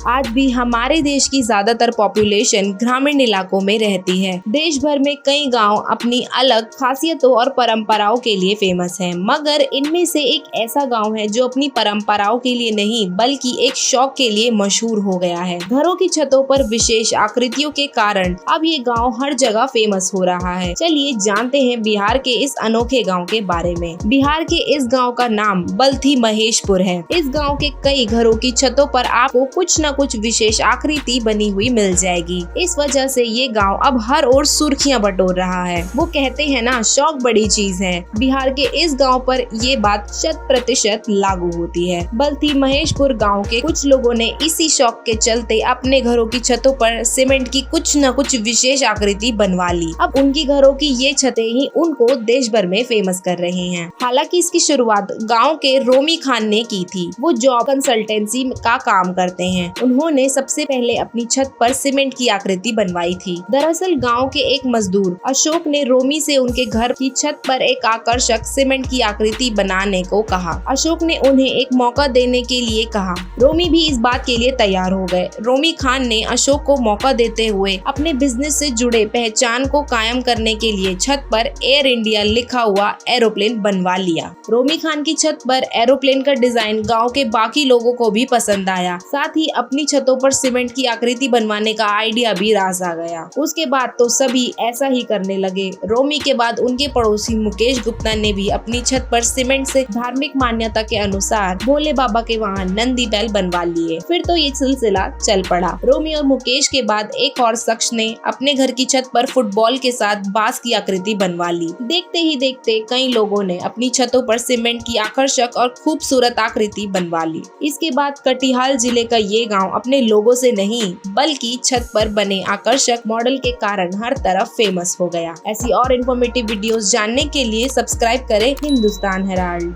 आज भी हमारे देश की ज्यादातर पॉपुलेशन ग्रामीण इलाकों में रहती है। देश भर में कई गांव अपनी अलग खासियतों और परंपराओं के लिए फेमस हैं, मगर इनमें से एक ऐसा गांव है जो अपनी परंपराओं के लिए नहीं बल्कि एक शौक के लिए मशहूर हो गया है। घरों की छतों पर विशेष आकृतियों के कारण अब ये गांव हर जगह फेमस हो रहा है। चलिए जानते हैं बिहार के इस अनोखे गांव के बारे में। बिहार के इस गांव का नाम बल्थी महेशपुर है। इस गांव के कई घरों की छतों पर आपको कुछ न कुछ विशेष आकृति बनी हुई मिल जाएगी। इस वजह से ये गांव अब हर ओर सुर्खियां बटोर रहा है। वो कहते हैं ना, शौक बड़ी चीज है। बिहार के इस गांव पर ये बात 100% लागू होती है। बल्थी महेशपुर गांव के कुछ लोगों ने इसी शौक के चलते अपने घरों की छतों पर सीमेंट की कुछ न कुछ विशेष आकृति बनवा ली। अब उनकी घरों की ये छतें ही उनको देश भर में फेमस कर रही हैं। हालांकि इसकी शुरुआत गांव के रोमी खान ने की थी। वो जॉब कंसल्टेंसी का काम करते हैं। उन्होंने सबसे पहले अपनी छत पर सीमेंट की आकृति बनवाई थी। दरअसल गांव के एक मजदूर अशोक ने रोमी से उनके घर की छत पर एक आकर्षक सीमेंट की आकृति बनाने को कहा। अशोक ने उन्हें एक मौका देने के लिए कहा। रोमी भी इस बात के लिए तैयार हो गए। रोमी खान ने अशोक को मौका देते हुए अपने बिजनेस से जुड़े पहचान को कायम करने के लिए छत पर एयर इंडिया लिखा हुआ एरोप्लेन बनवा लिया। रोमी खान की छत पर एरोप्लेन का डिजाइन गांव के बाकी लोगों को भी पसंद आया। साथ ही अपनी छतों पर सीमेंट की आकृति बनवाने का आइडिया भी राज आ गया। उसके बाद तो सभी ऐसा ही करने लगे। रोमी के बाद उनके पड़ोसी मुकेश गुप्ता ने भी अपनी छत पर सीमेंट से धार्मिक मान्यता के अनुसार भोले बाबा के वाहन नंदी बैल बनवा लिए। फिर तो ये सिलसिला चल पड़ा। रोमी और मुकेश के बाद एक और शख्स ने अपने घर की छत पर फुटबॉल के साथ बांस की आकृति बनवा ली। देखते ही देखते कई लोगों ने अपनी छतों पर सीमेंट की आकर्षक और खूबसूरत आकृति बनवा ली। इसके बाद कटिहार जिले का ये गांव अपने लोगों से नहीं बल्कि छत पर बने आकर्षक मॉडल के कारण हर तरफ फेमस हो गया। ऐसी और इन्फॉर्मेटिव वीडियोस जानने के लिए सब्सक्राइब करें हिंदुस्तान हेराल्ड।